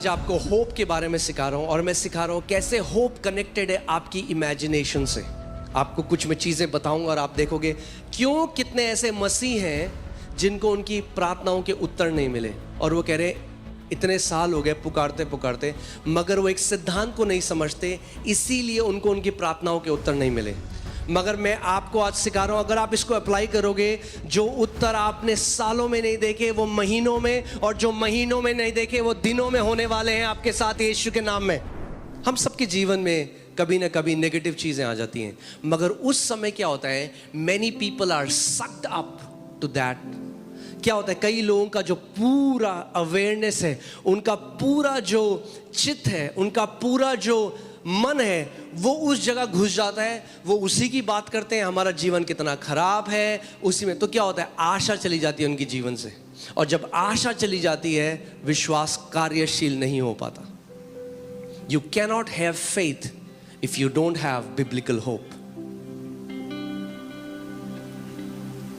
आज आपको होप के बारे में सिखा रहा हूँ और मैं सिखा रहा हूँ कैसे होप कनेक्टेड है आपकी इमेजिनेशन से। आपको कुछ मैं चीज़ें बताऊंगा और आप देखोगे क्यों कितने ऐसे मसीह हैं जिनको उनकी प्रार्थनाओं के उत्तर नहीं मिले और वो कह रहे इतने साल हो गए पुकारते पुकारते, मगर वो एक सिद्धांत को नहीं समझते, इसीलिए उनको उनकी प्रार्थनाओं के उत्तर नहीं मिले। मगर मैं आपको आज सिखा रहा हूँ, अगर आप इसको अप्लाई करोगे, जो उत्तर आपने सालों में नहीं देखे वो महीनों में, और जो महीनों में नहीं देखे वो दिनों में होने वाले हैं आपके साथ यीशु के नाम में। हम सबके जीवन में कभी ना कभी नेगेटिव चीज़ें आ जाती हैं, मगर उस समय क्या होता है, many people are sucked up to that. क्या होता है, कई लोगों का जो पूरा अवेयरनेस है, उनका पूरा जो चित्त है, उनका पूरा जो मन है, वो उस जगह घुस जाता है, वो उसी की बात करते हैं, हमारा जीवन कितना खराब है उसी में। तो क्या होता है, आशा चली जाती है उनके जीवन से, और जब आशा चली जाती है विश्वास कार्यशील नहीं हो पाता। You cannot have faith if you don't have biblical hope.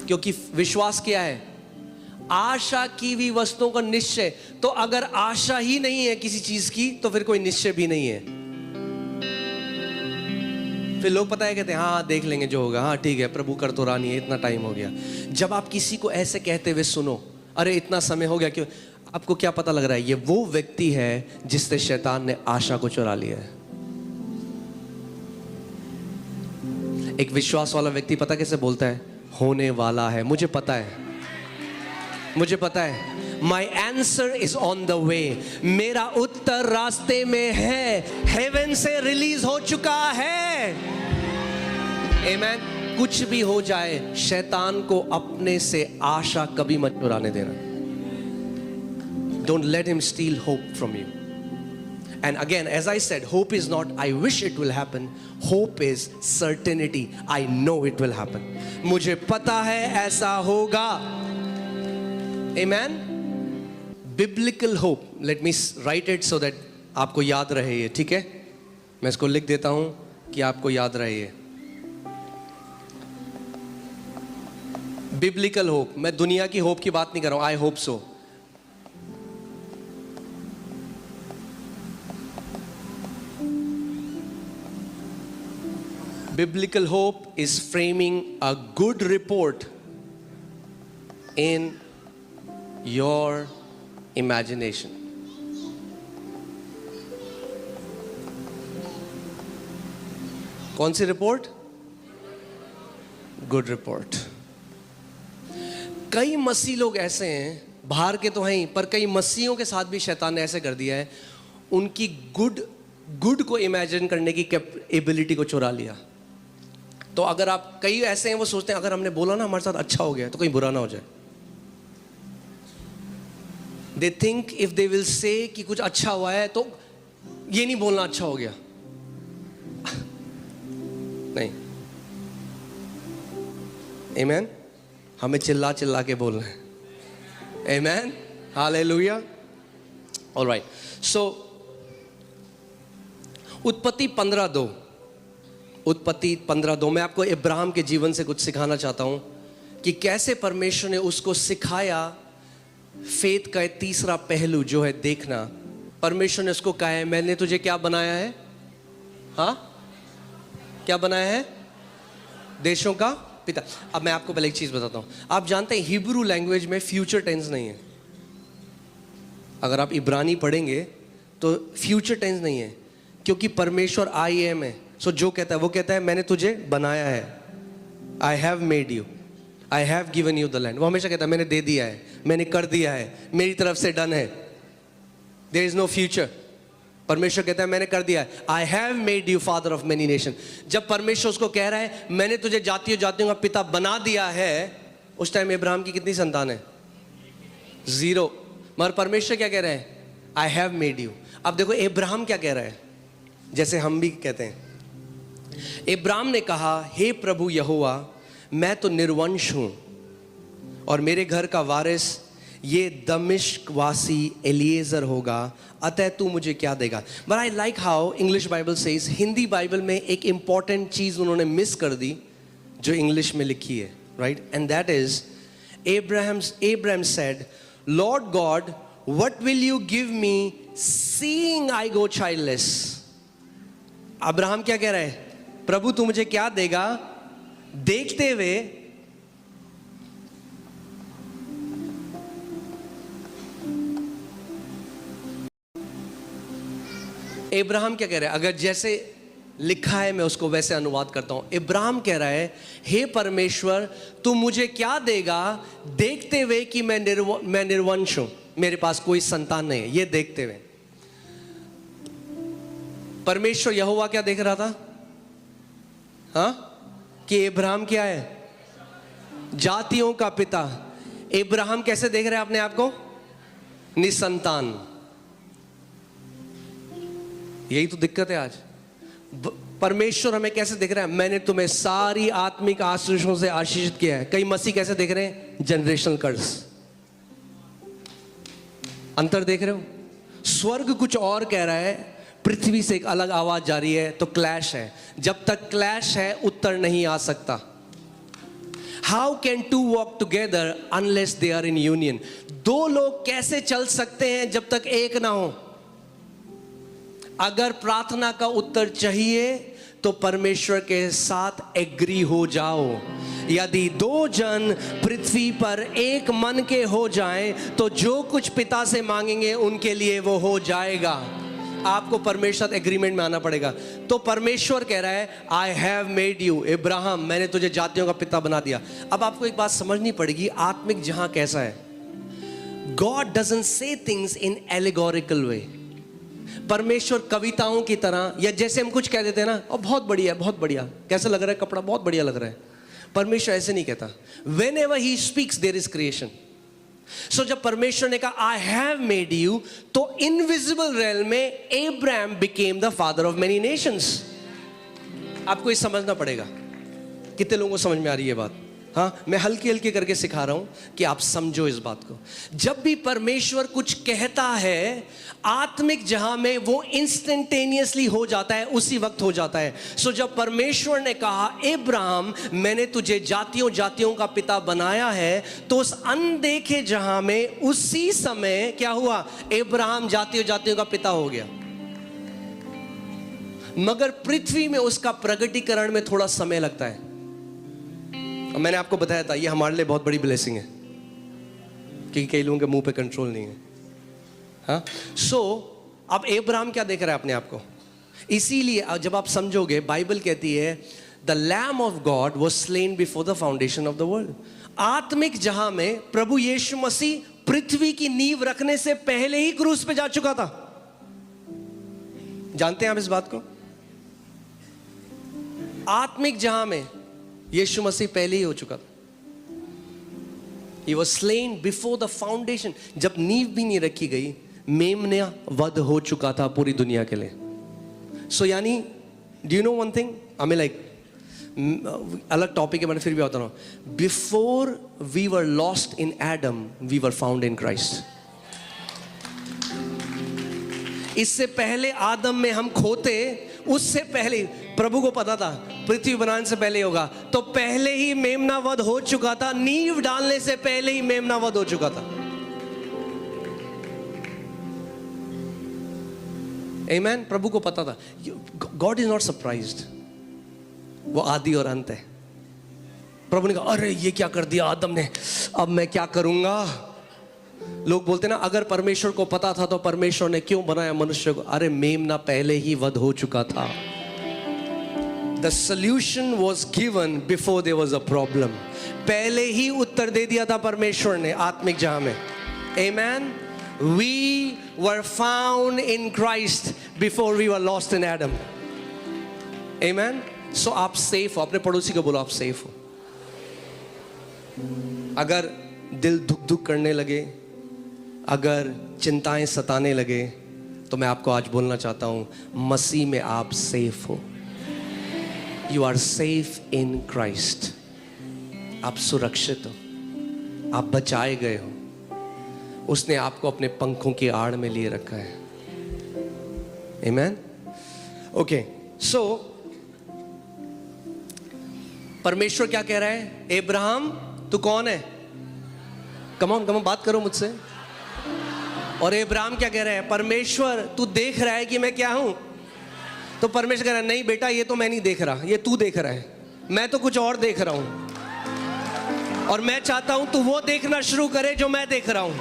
क्योंकि विश्वास क्या है, आशा की हुई वस्तुओं का निश्चय। तो अगर आशा ही नहीं है किसी चीज की तो फिर कोई निश्चय भी नहीं है। फिर लोग पता है कहते हैं हाँ देख लेंगे जो होगा, हाँ ठीक है प्रभु कर तो रहा नहीं है, इतना टाइम हो गया। जब आप किसी को ऐसे कहते हुए सुनो, अरे इतना समय हो गया, क्यों, आपको क्या पता लग रहा है, ये वो व्यक्ति है जिससे शैतान ने आशा को चुरा लिया है। एक विश्वास वाला व्यक्ति पता कैसे बोलता है, होने वाला है, मुझे पता है, मुझे पता है, My answer is on the way, मेरा उत्तर रास्ते में है, हेवन से रिलीज हो चुका है। Amen। कुछ भी हो जाए, शैतान को अपने से आशा कभी मत चुराने देना। Don't let him steal hope from you. And again, as I said, hope is not I wish it will happen. Hope is certainty. I know it will happen. मुझे पता है ऐसा होगा। Amen। Biblical hope. Let me write it so that आपको याद रहे ये, ठीक है? मैं इसको लिख देता हूं कि आपको याद रहे ये। Biblical hope. मैं दुनिया की होप की बात नहीं कर रहा हूं, I hope so. Biblical hope is framing a good report in your imagination. कौन सी रिपोर्ट? Good report. कई मसीह लोग ऐसे हैं, बाहर के तो हैं ही, पर कई मसीहों के साथ भी शैतान ने ऐसे कर दिया है, उनकी गुड को इमेजिन करने की एबिलिटी को चुरा लिया। तो अगर आप, कई ऐसे हैं वो सोचते हैं अगर हमने बोला ना हमारे साथ अच्छा हो गया तो कहीं बुरा ना हो जाए। They think if they will say कि कुछ अच्छा हुआ है तो ये नहीं बोलना अच्छा हो गया। नहीं, Amen। हमें चिल्ला चिल्ला के बोलना है, Amen, Hallelujah। All right, so उत्पत्ति 15:2, उत्पत्ति 15:2 मैं आपको इब्राहिम के जीवन से कुछ सिखाना चाहता हूं कि कैसे परमेश्वर ने उसको सिखाया। फेथ का तीसरा पहलू जो है देखना। परमेश्वर ने उसको कहा है मैंने तुझे क्या बनाया है, हाँ क्या बनाया है, देशों का पिता। अब मैं आपको पहले एक चीज बताता हूं, आप जानते हैं हिब्रू लैंग्वेज में फ्यूचर टेंस नहीं है। अगर आप इब्रानी पढ़ेंगे तो फ्यूचर टेंस नहीं है, क्योंकि परमेश्वर आई एम है। सो जो कहता है वो कहता है मैंने तुझे बनाया है, I have made you, I have given you the land. वो हमेशा कहता है मैंने दे दिया है, मैंने कर दिया है, मेरी तरफ से डन है, देयर इज नो फ्यूचर। परमेश्वर कहता है मैंने कर दिया है, I have made you father of many nation. जब परमेश्वर उसको कह रहा है मैंने तुझे जातियों जातियों का पिता बना दिया है, उस टाइम इब्राहिम की कितनी संतान है, 0। मगर परमेश्वर क्या कह रहे हैं, आई हैव मेड यू। अब देखो इब्राहिम क्या कह रहा है, जैसे हम भी कहते हैं। इब्राहिम ने कहा हे प्रभु यहोवा, मैं तो निर्वंश हूं और मेरे घर का वारिस ये दमिश्क वासी एलिएजर होगा, अतः तू मुझे क्या देगा। But I like how English Bible says, Hindi Bible में एक इंपॉर्टेंट चीज उन्होंने मिस कर दी जो इंग्लिश में लिखी है, right, and that is Abraham said, Lord God, what will you give me seeing I go childless? Abraham क्या कह रहा है? प्रभु तू मुझे क्या देगा देखते हुए इब्राहिम क्या कह रहा है? अगर जैसे लिखा है मैं उसको वैसे अनुवाद करता हूं. इब्राहिम कह रहा है, हे परमेश्वर तू मुझे क्या देगा देखते हुए कि मैं निर्वंश हूं, मेरे पास कोई संतान नहीं है. ये देखते हुए परमेश्वर यहोवा क्या देख रहा था? हाँ, कि इब्राहिम क्या है? जातियों का पिता. इब्राहिम कैसे देख रहे हैं अपने आप को? निसंतान. यही तो दिक्कत है आज. परमेश्वर हमें कैसे देख रहा है? मैंने तुम्हें सारी आत्मिक आशीषों से आशीषित किया है. कई मसीह कैसे देख रहे हैं? जनरेशनल कर्स. अंतर देख रहे हो? स्वर्ग कुछ और कह रहा है, पृथ्वी से एक अलग आवाज जा रही है, तो क्लैश है. जब तक क्लैश है उत्तर नहीं आ सकता. How can two walk together unless they are in union? दो लोग कैसे चल सकते हैं जब तक एक ना हो? अगर प्रार्थना का उत्तर चाहिए तो परमेश्वर के साथ एग्री हो जाओ. यदि दो जन पृथ्वी पर एक मन के हो जाएं तो जो कुछ पिता से मांगेंगे उनके लिए वो हो जाएगा. आपको परमेश्वर साथ एग्रीमेंट में आना पड़ेगा. तो परमेश्वर कह रहा है, I have made you Ibrahim, मैंने तुझे जातियों का पिता बना दिया. अब आपको एक बात समझनी पड़ेगी, आत्मिक जहां कैसा है. God doesn't say things in allegorical way. परमेश्वर कविताओं की तरह, या जैसे हम कुछ कह देते हैं ना, और बहुत बढ़िया, बहुत बढ़िया, कैसा लग रहा है कपड़ा, बहुत बढ़िया लग रहा है. परमेश्वर ऐसे नहीं कहता. Whenever he speaks there is creation. So जब परमेश्वर ने कहा I have made you, तो इनविजिबल रेल में Abraham became the father of many nations. आपको ये समझना पड़ेगा. कितने लोगों को समझ में आ रही है बात? हाँ, मैं हल्की हल्की करके सिखा रहा हूं कि आप समझो इस बात को. जब भी परमेश्वर कुछ कहता है आत्मिक जहां में, वो इंस्टेंटेनियसली हो जाता है, उसी वक्त हो जाता है. सो जब परमेश्वर ने कहा इब्राहिम मैंने तुझे जातियों जातियों का पिता बनाया है, तो उस अनदेखे जहां में उसी समय क्या हुआ? इब्राहिम जातियों जातियों का पिता हो गया. मगर पृथ्वी में उसका प्रगटीकरण में थोड़ा समय लगता है. मैंने आपको बताया था ये हमारे लिए बहुत बड़ी ब्लेसिंग है, क्योंकि कई लोगों के मुंह पे कंट्रोल नहीं है. हाँ, सो अब इब्राहिम क्या देख रहा है अपने आप को? इसीलिए जब आप समझोगे, बाइबल कहती है the lamb of God was slain before the foundation of the world. आत्मिक जहां में प्रभु यीशु मसीह पृथ्वी की नींव रखने से पहले ही क्रूस पे जा चुका था. जानते हैं आप इस बात को? आत्मिक जहां में यीशु मसीह पहले ही हो चुका था. He was slain before the foundation. जब नींव भी नहीं रखी गई, मेमना वध हो चुका था पूरी दुनिया के लिए. So यानी, do you know one thing? I mean like, अलग टॉपिक है मैंने फिर भी बता रहा हूं. Before we were lost in Adam, we were found in Christ. इससे पहले आदम में हम खोते, उससे पहले प्रभु को पता था पृथ्वी बनाने से पहले होगा, तो पहले ही मेमना वध हो चुका था. नींव डालने से पहले ही मेमना वध हो चुका था. आमेन. प्रभु को पता था. God is not surprised. वो आदि और अंत है. प्रभु ने कहा अरे ये क्या कर दिया आदम ने, अब मैं क्या करूंगा. लोग बोलते ना अगर परमेश्वर को पता था तो परमेश्वर ने क्यों बनाया मनुष्य को. अरे मेमना पहले ही वध हो चुका था. The solution was given before there was a problem. पहले ही उत्तर दे दिया था परमेश्वर ने आत्मिक जहां में. Amen. We were found in Christ before we were lost in Adam. Amen. So आप safe हो. अपने पड़ोसी को बोलो आप safe हो. अगर दिल धुक धुक करने लगे, अगर चिंताएं सताने लगे, तो मैं आपको आज बोलना चाहता हूं मसीह में आप सेफ हो. You are safe in Christ. आप सुरक्षित हो, आप बचाए गए हो. उसने आपको अपने पंखों की आड़ में लिए रखा है. Amen. Okay. So परमेश्वर क्या कह रहा है? इब्राहिम तू कौन है? कम ऑन बात करो मुझसे. और इब्राहिम क्या कह रहा है? परमेश्वर तू देख रहा है कि मैं क्या हूं? तो परमेश्वर कह रहा है नहीं बेटा, ये तो मैं नहीं देख रहा, ये तू देख रहा है, मैं तो कुछ और देख रहा हूं। और मैं चाहता हूं तू वो देखना शुरू करे जो मैं देख रहा हूं।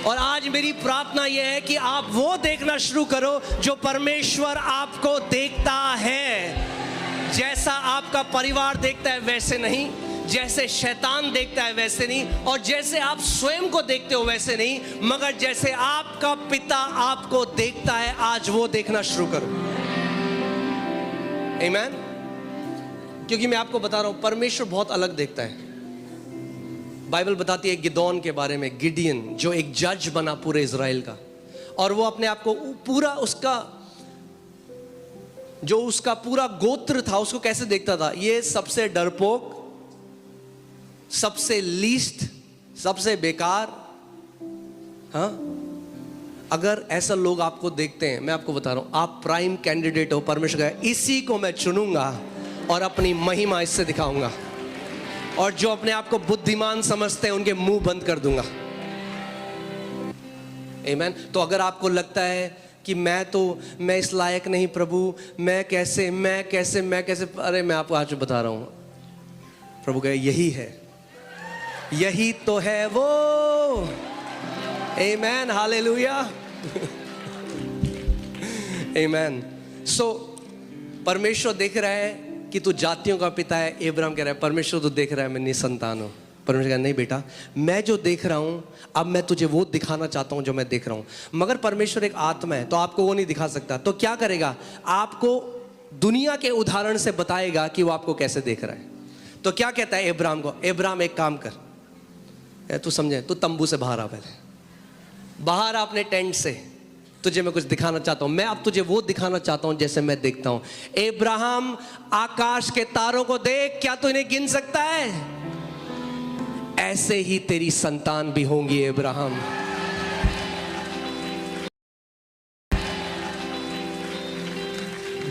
और आज मेरी प्रार्थना यह है कि आप वो देखना शुरू करो जो परमेश्वर आपको देखता है। जैसा आपका परिवार देखता है वैसे नहीं, जैसे शैतान देखता है वैसे नहीं, और जैसे आप स्वयं को देखते हो वैसे नहीं, मगर जैसे आपका पिता आपको देखता है, आज वो देखना शुरू करो। आमीन। क्योंकि मैं आपको बता रहा हूं, परमेश्वर बहुत अलग देखता है। बाइबल बताती है गिदोन के बारे में, गिडियन जो एक जज बना पूरे इज़राइल का, और वो अपने आप को पूरा उसका पूरा गोत्र था, उसको कैसे देखता था? ये सबसे डरपोक, सबसे लीस्ट, सबसे बेकार। हाँ, अगर ऐसा लोग आपको देखते हैं, मैं आपको बता रहा हूं, आप प्राइम कैंडिडेट हो। परमेश्वर का इसी को मैं चुनूंगा और अपनी महिमा इससे दिखाऊंगा, और जो अपने आप को बुद्धिमान समझते हैं उनके मुंह बंद कर दूंगा। आमीन। तो अगर आपको लगता है कि मैं इस लायक नहीं प्रभु, मैं कैसे, अरे मैं आपको आज बता रहा हूं, प्रभु कहे यही है, यही तो है वो। आमीन, हालेलुया। आमीन। सो परमेश्वर देख रहा है कि तू जातियों का पिता है। इब्राहिम कह रहा है परमेश्वर तो देख रहा है मैं निसंतान हूं। परमेश्वर कह रहा है नहीं बेटा, मैं जो देख रहा हूं, अब मैं तुझे वो दिखाना चाहता हूं जो मैं देख रहा हूं। मगर परमेश्वर एक आत्मा है, तो आपको वो नहीं दिखा सकता। तो क्या करेगा? आपको दुनिया के उदाहरण से बताएगा कि वो आपको कैसे देख रहा है। तो क्या कहता है इब्राहिम को? इब्राहिम एक काम कर, तू समझे, तू तंबू से बाहर आ, पहले बाहर आ अपने टेंट से, तुझे मैं कुछ दिखाना चाहता हूं। मैं अब तुझे वो दिखाना चाहता हूं जैसे मैं देखता हूं। इब्राहिम, आकाश के तारों को देख, क्या तू इन्हें गिन सकता है? ऐसे ही तेरी संतान भी होंगी Ibrahim.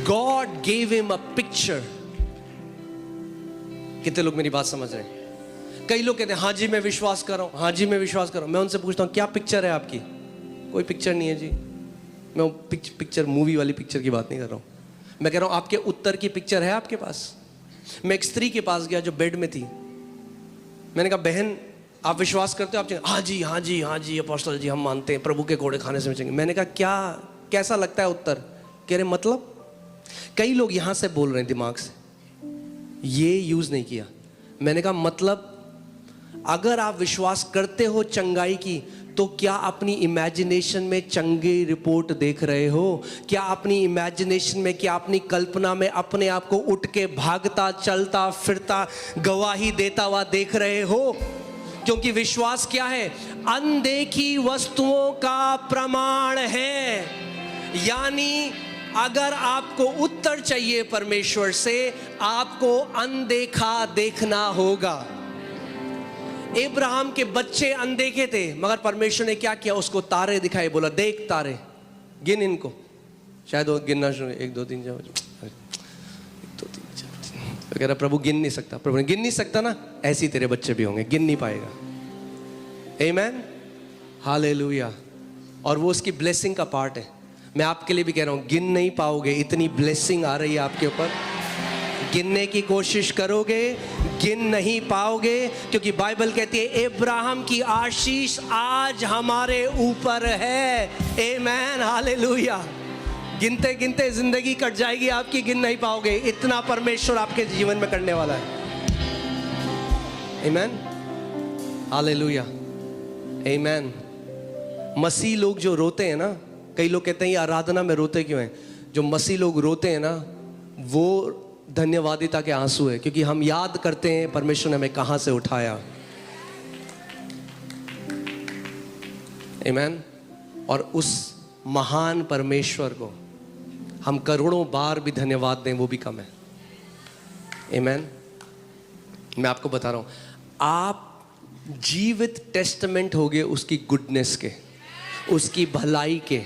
God gave him a picture. कितने लोग मेरी बात समझ रहे हैं? कई लोग कहते हैं हाँ जी मैं विश्वास कर रहा हूं, हाँ जी मैं विश्वास कर रहा हूं। मैं उनसे पूछता हूं क्या पिक्चर है आपकी? कोई पिक्चर नहीं है जी। मैं पिक्चर मूवी वाली पिक्चर की बात नहीं कर रहा हूं। मैं कह रहा हूं आपके उत्तर की पिक्चर है आपके पास? मैं एक स्त्री के पास गया जो बेड में थी। मैंने कहा बहन आप विश्वास करते हो? आप हाँ जी हाँ जी हाँ जी अपोस्टल जी हम मानते हैं, प्रभु के घोड़े खाने से बचेंगे। मैंने कहा क्या, कैसा लगता है उत्तर? कह रहे मतलब? कई लोग यहां से बोल रहे हैं दिमाग से, ये यूज नहीं किया। मैंने कहा मतलब अगर आप विश्वास करते हो चंगाई की, तो क्या अपनी इमेजिनेशन में चंगी रिपोर्ट देख रहे हो? क्या अपनी इमेजिनेशन में, क्या अपनी कल्पना में अपने आप को उठ के भागता, चलता, फिरता, गवाही देता हुआ देख रहे हो? क्योंकि विश्वास क्या है? अनदेखी वस्तुओं का प्रमाण है। यानी अगर आपको उत्तर चाहिए परमेश्वर से, आपको अनदेखा देखना होगा। इब्राहिम के बच्चे अनदेखे थे, मगर परमेश्वर ने क्या किया? उसको तारे दिखाए, बोला देख तारे, गिन इनको। शायद वो गिनना शुरू, 1 2 3 4 कह रहा प्रभु गिन नहीं सकता। प्रभु ने गिन नहीं सकता ना, ऐसे ही तेरे बच्चे भी होंगे, गिन नहीं पाएगा। आमीन, हालेलुया। और वो उसकी ब्लेसिंग का पार्ट है। मैं आपके लिए भी कह रहा हूं, गिन नहीं पाओगे, इतनी ब्लेसिंग आ रही है आपके ऊपर। गिनने की कोशिश करोगे, गिन नहीं पाओगे, क्योंकि बाइबल कहती है इब्राहिम की आशीष आज हमारे ऊपर है। आमीन, हालेलुया। गिनते गिनते जिंदगी कट जाएगी आपकी, गिन नहीं पाओगे, इतना परमेश्वर आपके जीवन में करने वाला है। आमीन, हालेलुया, आमीन। मसीह लोग जो रोते हैं ना, कई लोग कहते हैं ये आराधना में रोते क्यों हैं? जो मसीह लोग रोते हैं ना, वो धन्यवादिता के आंसू है, क्योंकि हम याद करते हैं परमेश्वर ने हमें कहां से उठाया। आमीन। और उस महान परमेश्वर को हम करोड़ों बार भी धन्यवाद दें, वो भी कम है। आमीन। मैं आपको बता रहा हूं, आप जीवित टेस्टामेंट होगे उसकी गुडनेस के, उसकी भलाई के।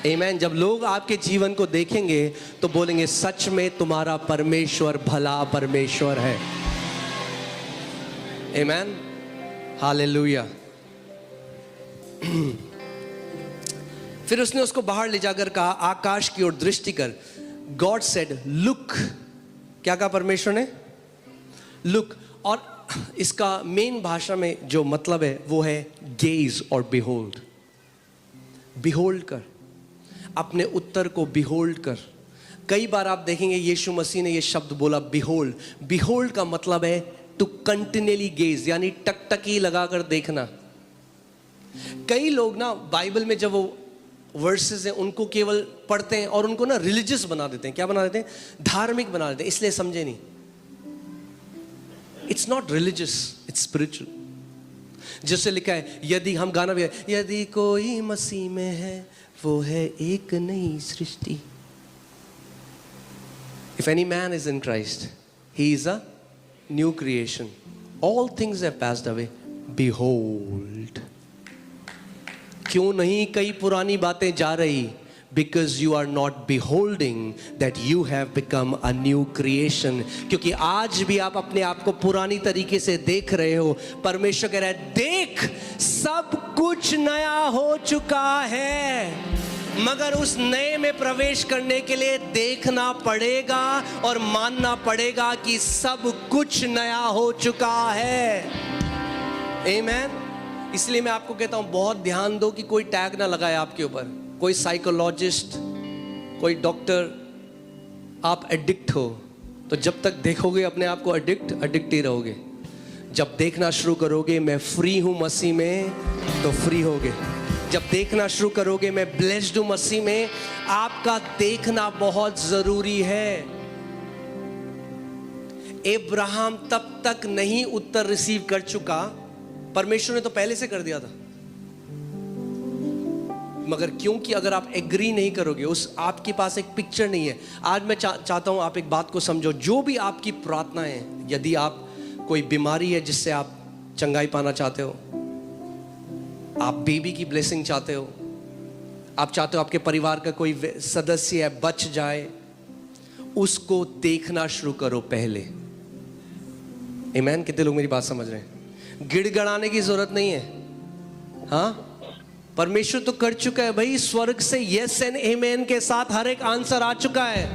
आमीन। जब लोग आपके जीवन को देखेंगे तो बोलेंगे सच में तुम्हारा परमेश्वर भला परमेश्वर है। आमीन, हालेलुया। फिर उसने उसको बाहर ले जाकर कहा, आकाश की ओर दृष्टि कर। God said look. क्या कहा परमेश्वर ने? लुक। और इसका मेन भाषा में जो मतलब है वो है गेज और बिहोल्ड। बिहोल्ड कर, अपने उत्तर को बिहोल्ड कर। कई बार आप देखेंगे यीशु मसीह ने ये शब्द बोला बिहोल्ड। बिहोल्ड का मतलब है टू कंटिन्यूअली गेज, यानी टकटकी लगाकर देखना। कई लोग ना बाइबल में जब वो वर्सेस हैं उनको केवल पढ़ते हैं और उनको ना रिलीजियस बना देते हैं। क्या बना देते हैं? धार्मिक बना देते हैं, इसलिए समझे नहीं। It's not religious, it's spiritual. जैसे लिखा है, यदि हम गाना भी है, यदि कोई मसीह में है वो है एक नई सृष्टि। If any man is in Christ, he is a new creation. All things have passed away. Behold. क्यों नहीं कई पुरानी बातें जा रही? Because you are not beholding that you have become a new creation. क्योंकि आज भी आप अपने आप को पुरानी तरीके से देख रहे हो। परमेश्वर कह रहा है, देख सब कुछ नया हो चुका है। मगर उस नए में प्रवेश करने के लिए देखना पड़ेगा और मानना पड़ेगा कि सब कुछ नया हो चुका है। आमीन। इसलिए मैं आपको कहता हूं, बहुत ध्यान दो कि कोई टैग ना लगाए आपके ऊपर। कोई साइकोलॉजिस्ट, कोई डॉक्टर, आप एडिक्ट हो तो जब तक देखोगे अपने आप को एडिक्ट ही रहोगे। जब देखना शुरू करोगे मैं फ्री हूं मसीह में, तो फ्री होगे। जब देखना शुरू करोगे मैं ब्लेस्ड हूं मसीह में, आपका देखना बहुत जरूरी है। अब्राहम तब तक नहीं उत्तर रिसीव कर चुका, परमेश्वर ने तो पहले से कर दिया था। मगर क्योंकि अगर आप एग्री नहीं करोगे, उस आपके पास एक पिक्चर नहीं है। आज मैं चाहता हूं आप एक बात को समझो। जो भी आपकी प्रार्थना है, यदि आप कोई बीमारी है जिससे आप चंगाई पाना चाहते हो, आप बेबी की ब्लेसिंग चाहते हो, आप चाहते हो आपके परिवार का कोई सदस्य है बच जाए, उसको देखना शुरू करो पहले। आमीन। कितने लोग मेरी बात समझ रहे हैं? गिड़गड़ाने की जरूरत नहीं है। हाँ, परमेश्वर तो कर चुका है भाई। स्वर्ग से यस एंड आमीन के साथ हर एक आंसर आ चुका है।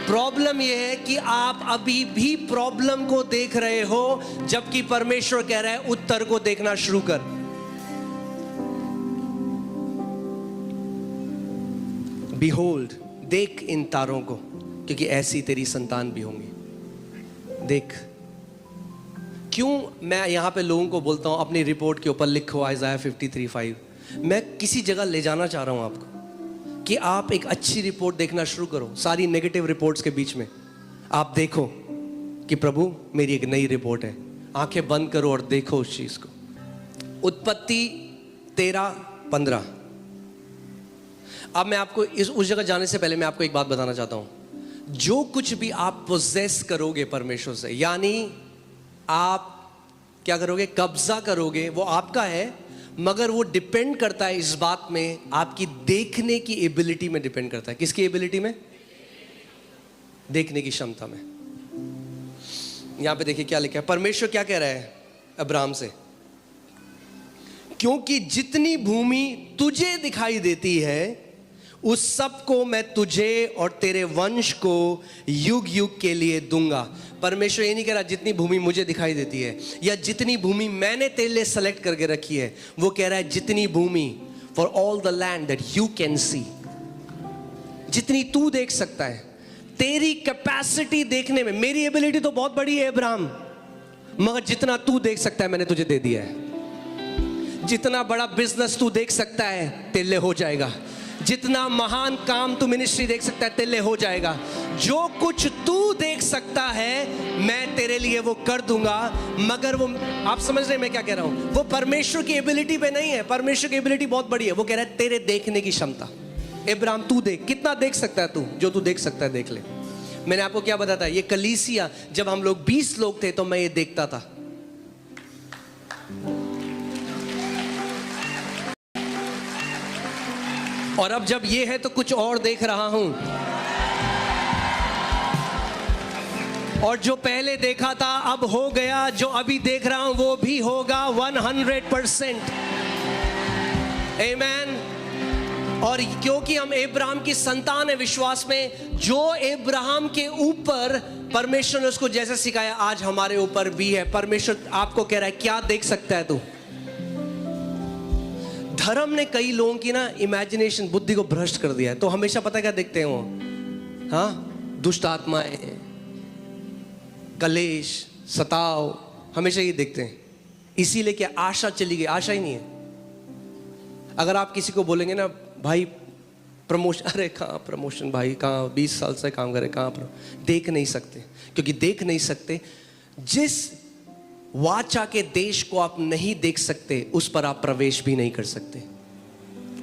प्रॉब्लम यह है कि आप अभी भी प्रॉब्लम को देख रहे हो, जबकि परमेश्वर कह रहा है उत्तर को देखना शुरू कर। Behold, देख इन तारों को, क्योंकि ऐसी तेरी संतान भी होंगी। देख। क्यों मैं यहां पे लोगों को बोलता हूं अपनी रिपोर्ट के ऊपर लिखो आइज़ाया 53:5। मैं किसी जगह ले जाना चाह रहा हूं आपको कि आप एक अच्छी रिपोर्ट देखना शुरू करो। सारी नेगेटिव रिपोर्ट्स के बीच में आप देखो कि प्रभु मेरी एक नई रिपोर्ट है। आंखें बंद करो और देखो उस चीज को। उत्पत्ति 13:15। अब मैं आपको उस जगह जाने से पहले मैं आपको एक बात बताना चाहता हूं। जो कुछ भी आप पोजेस करोगे परमेश्वर से, यानी आप क्या करोगे? कब्जा करोगे, वो आपका है। मगर वो डिपेंड करता है इस बात में, आपकी देखने की एबिलिटी में डिपेंड करता है। किसकी एबिलिटी में? देखने की क्षमता में। यहां पे देखिए क्या लिखा है। परमेश्वर क्या कह रहा है अब्राहम से? क्योंकि जितनी भूमि तुझे दिखाई देती है उस सब को मैं तुझे और तेरे वंश को युग युग के लिए दूंगा। परमेश्वर ये नहीं कह रहा जितनी भूमि मुझे दिखाई देती है या जितनी भूमि मैंने तेरे लिए सेलेक्ट करके रखी है। वो कह रहा है जितनी भूमि, for all the land that you can see, जितनी तू देख सकता है। तेरी कैपेसिटी देखने में, मेरी एबिलिटी तो बहुत बड़ी है अब्राहम, मगर जितना तू देख सकता है मैंने तुझे दे दिया है। जितना बड़ा बिजनेस तू देख सकता है तेरे लिए हो जाएगा। जितना महान काम तू मिनिस्ट्री देख सकता है तेरे लिए हो जाएगा। जो कुछ तू देख सकता है मैं तेरे लिए वो कर दूंगा। मगर वो, आप समझ रहे हैं मैं क्या कह रहा हूं? वो परमेश्वर की एबिलिटी पे नहीं है। परमेश्वर की एबिलिटी बहुत बड़ी है। वो कह रहा है तेरे देखने की क्षमता। अब्राहम तू देख, कितना देख सकता है तू? जो तू देख सकता है देख ले। मैंने आपको क्या बताया था, ये कलीसिया जब हम लोग 20 लोग थे तो मैं ये देखता था। और अब जब ये है तो कुछ और देख रहा हूं। और जो पहले देखा था अब हो गया, जो अभी देख रहा हूं वो भी होगा 100%। आमीन। और क्योंकि हम अब्राहम की संतान है विश्वास में, जो अब्राहम के ऊपर परमेश्वर ने उसको जैसे सिखाया आज हमारे ऊपर भी है। परमेश्वर आपको कह रहा है क्या देख सकता है तू। धर्म ने कई लोगों की ना इमेजिनेशन, बुद्धि को भ्रष्ट कर दिया है। तो हमेशा पता क्या देखते हैं वो, हाँ, दुष्ट आत्माएं, कलेश, सताव, हमेशा ये देखते हैं। इसीलिए क्या आशा चली गई, आशा ही नहीं है। अगर आप किसी को बोलेंगे ना भाई प्रमोशन, अरे कहाँ प्रमोशन भाई, कहाँ 20 साल से काम करे, कहाँ देख नहीं सकते। क्योंकि देख नहीं सकते, जिस वाचा के देश को आप नहीं देख सकते उस पर आप प्रवेश भी नहीं कर सकते।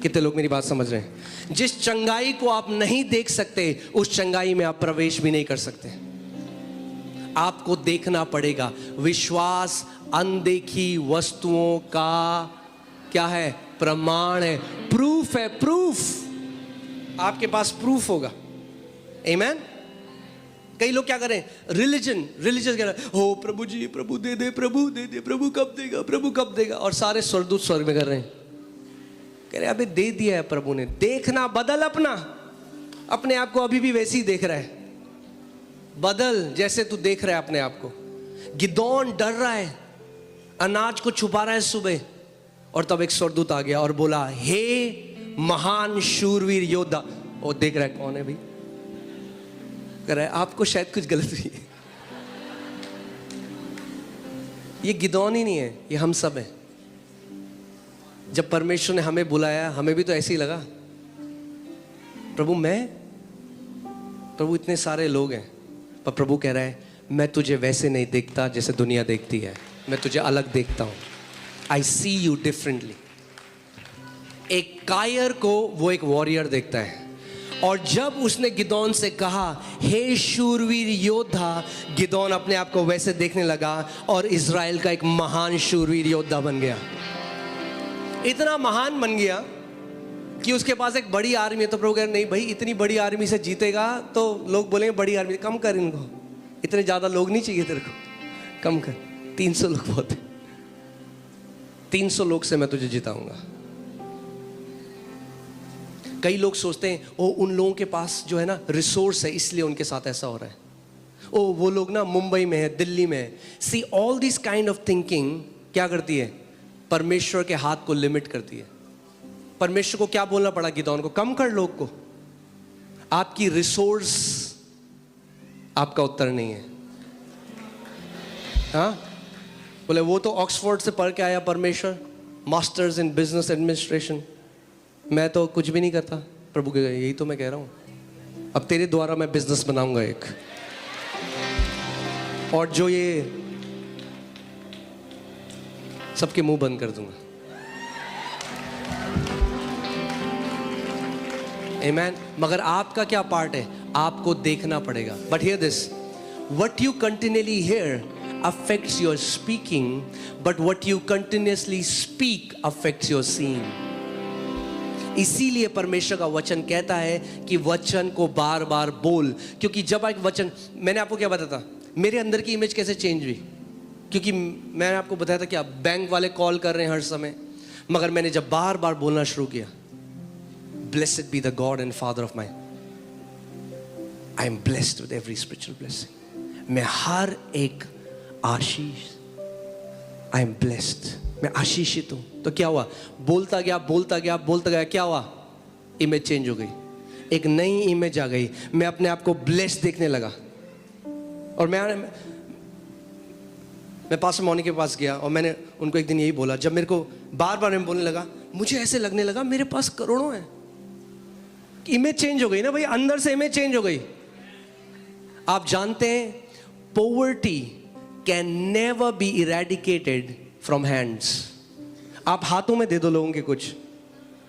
कितने लोग मेरी बात समझ रहे हैं? जिस चंगाई को आप नहीं देख सकते उस चंगाई में आप प्रवेश भी नहीं कर सकते। आपको देखना पड़ेगा। विश्वास अनदेखी वस्तुओं का क्या है? प्रमाण है, प्रूफ है। प्रूफ, आपके पास प्रूफ होगा। आमीन। कई लोग क्या करें, रिलीजन कह रहे हैं, हो प्रभु जी, प्रभु दे दे, प्रभु दे दे, प्रभु कब देगा, प्रभु कब देगा। और सारे स्वर्गदूत स्वर्ग में कर रहे हैं, कह रहे अबे दे दिया है प्रभु ने। देखना बदल, अपने आप को अभी भी वैसे ही देख रहा है। बदल जैसे तू देख रहा है अपने आप को। गिदोन डर रहा है, अनाज को छुपा रहा है सुबह, और तब एक स्वर्गदूत आ गया और बोला, हे महान शूरवीर योद्धा। वो देख रहा है कौन है भाई, कह रहा है आपको शायद कुछ गलत हुई है। ये गिदोन ही नहीं है, ये हम सब हैं। जब परमेश्वर ने हमें बुलाया, हमें भी तो ऐसे ही लगा, प्रभु इतने सारे लोग हैं, पर प्रभु कह रहा है मैं तुझे वैसे नहीं देखता जैसे दुनिया देखती है, मैं तुझे अलग देखता हूं। आई सी यू डिफरेंटली। एक कायर को वो एक वॉरियर देखता है। और जब उसने गिदोन से कहा, हे शूरवीर योद्धा, गिदोन अपने आप को वैसे देखने लगा और इज़राइल का एक महान शूरवीर योद्धा बन गया। इतना महान बन गया कि उसके पास एक बड़ी आर्मी है। तो प्रभु कह रहे नहीं भाई, इतनी बड़ी आर्मी से जीतेगा तो लोग बोलेंगे बड़ी आर्मी, कम कर इनको, इतने ज़्यादा लोग नहीं चाहिए तेरे को, कम कर, 300 लोग बहुत है, 300 लोग से मैं तुझे जिताऊंगा। कई लोग सोचते हैं ओ उन लोगों के पास जो है ना रिसोर्स है, इसलिए उनके साथ ऐसा हो रहा है। ओ वो लोग ना मुंबई में है, दिल्ली में है। See all this kind of thinking क्या करती है? परमेश्वर के हाथ को लिमिट करती है। परमेश्वर को क्या बोलना पड़ा गिदोन को? कम कर लोग को। आपकी रिसोर्स आपका उत्तर नहीं है। हाँ, बोले वो तो ऑक्सफोर्ड से पढ़ के आया परमेश्वर, मास्टर्स इन बिजनेस एडमिनिस्ट्रेशन, मैं तो कुछ भी नहीं करता। प्रभु के यही तो मैं कह रहा हूं, अब तेरे द्वारा मैं बिजनेस बनाऊंगा एक, और जो ये सबके मुंह बंद कर दूंगा। आमेन। मगर आपका क्या पार्ट है? आपको देखना पड़ेगा। But here this, what you continually here affects your speaking, but what you continuously speak affects your seeing. इसीलिए परमेश्वर का वचन कहता है कि वचन को बार बार बोल। क्योंकि जब एक वचन, मैंने आपको क्या बताया था, मेरे अंदर की इमेज कैसे चेंज हुई? क्योंकि मैंने आपको बताया था कि आप बैंक वाले कॉल कर रहे हैं हर समय, मगर मैंने जब बार बार बोलना शुरू किया, blessed be the God and father of my, I am blessed with every spiritual blessing. मैं हर एक आशीष, आई एम ब्लेस्ड, मैं आशीषित हूं। तो क्या हुआ? बोलता गया, क्या हुआ? इमेज चेंज हो गई, एक नई इमेज आ गई। मैं अपने आप को ब्लेस्ड देखने लगा। और मैं पास्टर मौनी के पास गया और मैंने उनको एक दिन यही बोला, जब मेरे को बार बार मैं बोलने लगा, मुझे ऐसे लगने लगा मेरे पास करोड़ों हैं। इमेज चेंज हो गई ना भाई, अंदर से इमेज चेंज हो गई। आप जानते हैं poverty can never be eradicated from hands. आप हाथों में दे दो लोगों के कुछ,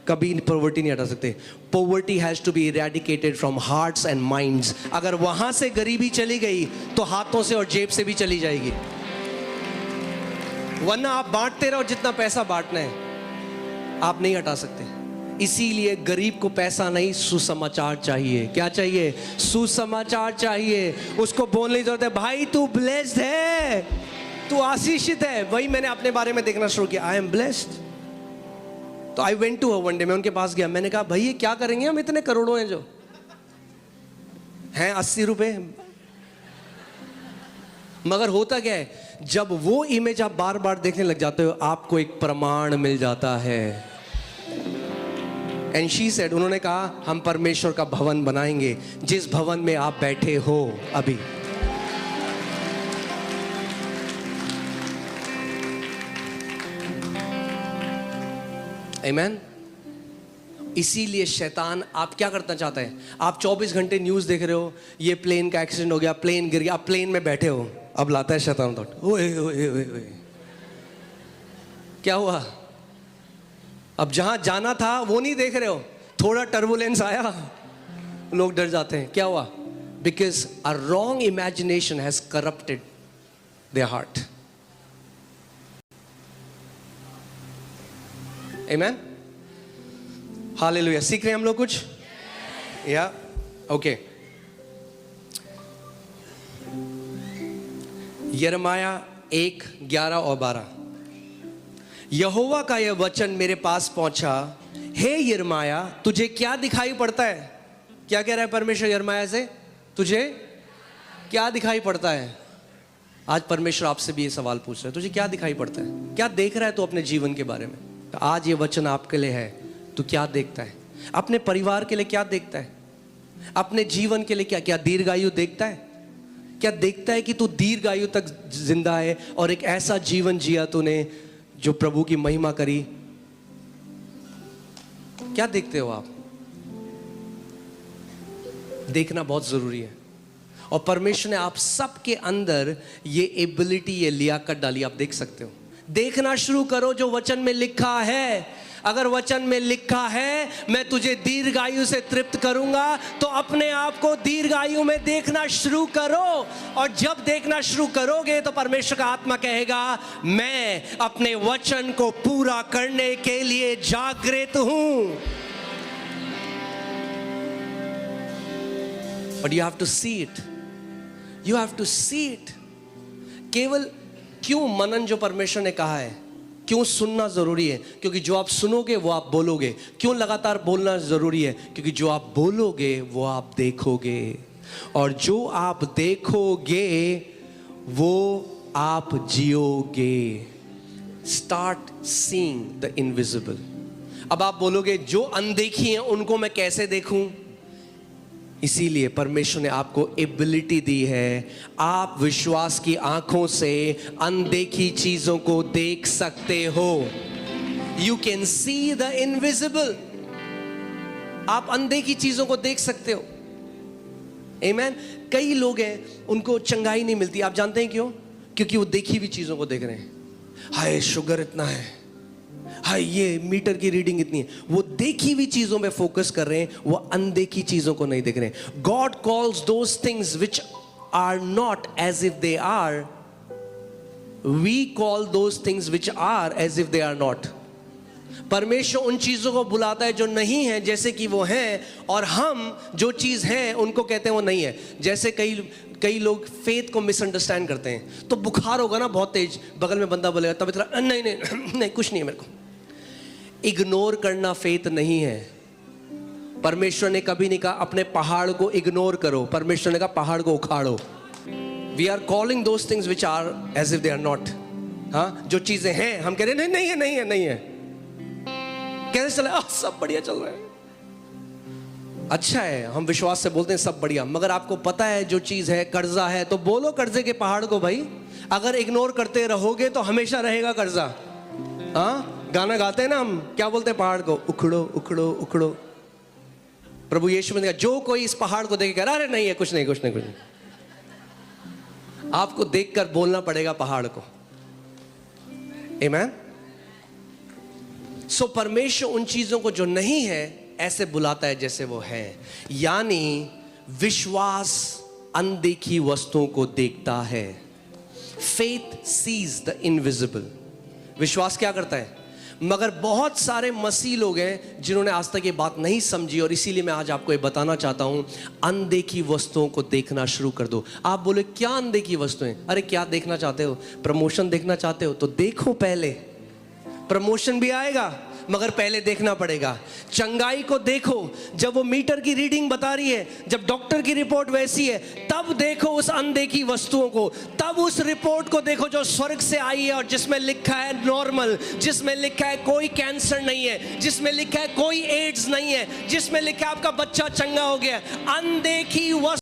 कभी पॉवर्टी नहीं हटा सकते। Poverty has to be eradicated from hearts and minds. अगर वहां से गरीबी चली गई तो हाथों से और जेब से भी चली जाएगी। वरना आप बांटते रहो जितना पैसा बांटना है, आप नहीं हटा सकते। इसीलिए गरीब को पैसा नहीं, सुसमाचार चाहिए। क्या चाहिए? सुसमाचार चाहिए। उसको बोलने की जरूरत है, भाई तू ब्लेस्ड है, तू आशीषित है। वही मैंने अपने बारे में देखना शुरू किया, आई एम ब्लेस्ड। तो I went to one day, मैं उनके पास गया, मैंने कहा भाई ये क्या करेंगे हम, इतने करोड़ों हैं जो हैं 80 रुपए। मगर होता क्या है, जब वो इमेज आप बार बार देखने लग जाते हो, आपको एक प्रमाण मिल जाता है। एंड शी सेड, उन्होंने कहा हम परमेश्वर का भवन बनाएंगे, जिस भवन में आप बैठे हो अभी। आमीन। इसीलिए शैतान आप क्या करना चाहता है, आप 24 घंटे न्यूज़ देख रहे हो, ये प्लेन का एक्सीडेंट हो गया, प्लेन गिर गया, आप प्लेन में बैठे हो, अब लाता है शैतान थॉट, ओए ओए ओए ओए क्या हुआ, अब जहां जाना था वो नहीं देख रहे हो, थोड़ा टर्बुलेंस आया, लोग डर जाते हैं, क्या हुआ, because a wrong imagination has corrupted their heart. आमीन, हालेलुया। सीख रहे हैं हम लोग कुछ, या ओके। यिर्मयाह 1:11 और 12, यहोवा का यह वचन मेरे पास पहुंचा, हे यिर्मयाह तुझे क्या दिखाई पड़ता है। क्या कह रहा है परमेश्वर यिर्मयाह से, तुझे क्या दिखाई पड़ता है। आज परमेश्वर आपसे भी ये सवाल पूछ रहा है, तुझे क्या दिखाई पड़ता है, क्या देख रहा है तू अपने जीवन के बारे में। तो आज ये वचन आपके लिए है, तू क्या देखता है, अपने परिवार के लिए क्या देखता है, अपने जीवन के लिए क्या क्या दीर्घायु देखता है, क्या देखता है कि तू दीर्घायु तक जिंदा है और एक ऐसा जीवन जिया तूने जो प्रभु की महिमा करी। क्या देखते हो आप, देखना बहुत जरूरी है। और परमेश्वर ने आप सबके अंदर ये एबिलिटी, ये लियाकत डाली, आप देख सकते हो। देखना शुरू करो जो वचन में लिखा है। अगर वचन में लिखा है मैं तुझे दीर्घायु से तृप्त करूंगा, तो अपने आप को दीर्घायु में देखना शुरू करो। और जब देखना शुरू करोगे तो परमेश्वर का आत्मा कहेगा मैं अपने वचन को पूरा करने के लिए जागृत हूं। But you have to see it, you have to see it. केवल क्यों मनन जो परमेश्वर ने कहा है, क्यों सुनना जरूरी है, क्योंकि जो आप सुनोगे वो आप बोलोगे। क्यों लगातार बोलना जरूरी है, क्योंकि जो आप बोलोगे वो आप देखोगे, और जो आप देखोगे वो आप जियोगे। Start seeing the invisible. अब आप बोलोगे जो अनदेखी हैं उनको मैं कैसे देखूं। इसीलिए परमेश्वर ने आपको एबिलिटी दी है, आप विश्वास की आंखों से अनदेखी चीजों को देख सकते हो। You can see the invisible. आप अनदेखी चीजों को देख सकते हो। आमीन। कई लोग हैं उनको चंगाई नहीं मिलती, आप जानते हैं क्यों? क्योंकि वो देखी हुई चीजों को देख रहे हैं। हाय शुगर इतना है, हाय ये मीटर की रीडिंग इतनी है। वो देखी हुई चीजों पे फोकस कर रहे हैं, वो अनदेखी चीजों को नहीं देख रहे हैं। God calls those things which are not as if they are, we call those things which are as if they are not. परमेश्वर उन चीजों को बुलाता है जो नहीं है जैसे कि वो हैं, और हम जो चीज है उनको कहते हैं वो नहीं है। जैसे कई लोग फेथ को मिसअंडरस्टैंड करते हैं। तो बुखार होगा ना बहुत तेज, बगल में बंदा बोलेगा तब इतना नहीं नहीं नहीं कुछ नहीं है मेरे को। इग्नोर करना फेथ नहीं है। परमेश्वर ने कभी नहीं कहा अपने पहाड़ को इग्नोर करो, परमेश्वर ने कहा पहाड़ को उखाड़ो। We are calling those things which are as if they are not. हाँ, जो चीजें हैं हम कह रहे हैं नहीं है नहीं है नहीं है। कैसे चला, सब बढ़िया चल रहा है, अच्छा है, हम विश्वास से बोलते हैं सब बढ़िया। मगर आपको पता है जो चीज है कर्जा है, तो बोलो कर्जे के पहाड़ को भाई। अगर इग्नोर करते रहोगे तो हमेशा रहेगा कर्जा। हाँ, गाना गाते हैं ना हम, क्या बोलते हैं पहाड़ को, उखड़ो उखड़ो उखड़ो। प्रभु यीशु ने कहा जो कोई इस पहाड़ को देख कर अरे नहीं है कुछ नहीं कुछ नहीं कुछ नहीं, आपको देखकर बोलना पड़ेगा पहाड़ को। आमीन। सो परमेश्वर उन चीजों को जो नहीं है ऐसे बुलाता है जैसे वो है। यानी विश्वास अनदेखी वस्तुओं को देखता है। Faith sees the invisible. विश्वास क्या करता है? मगर बहुत सारे मसीह लोग हैं जिन्होंने आज तक ये बात नहीं समझी, और इसीलिए मैं आज आपको ये बताना चाहता हूं, अनदेखी वस्तुओं को देखना शुरू कर दो। आप बोले क्या अनदेखी वस्तुएं? अरे क्या देखना चाहते हो? प्रमोशन देखना चाहते हो तो देखो, पहले प्रमोशन भी आएगा, मगर पहले देखना पड़ेगा। चंगाई को देखो जब वो मीटर की रीडिंग बता रही है, जब डॉक्टर की रिपोर्ट वैसी है, तब देखो उस अनदेखी वस्तुओं को, तब उस रिपोर्ट को देखो जो स्वर्ग से आई है और जिसमें लिखा है नॉर्मल, जिसमें लिखा है कोई कैंसर नहीं है, जिसमें लिखा है कोई एड्स नहीं है, जिसमें लिखा है आपका बच्चा चंगा हो गया। अनदेखी वस्तु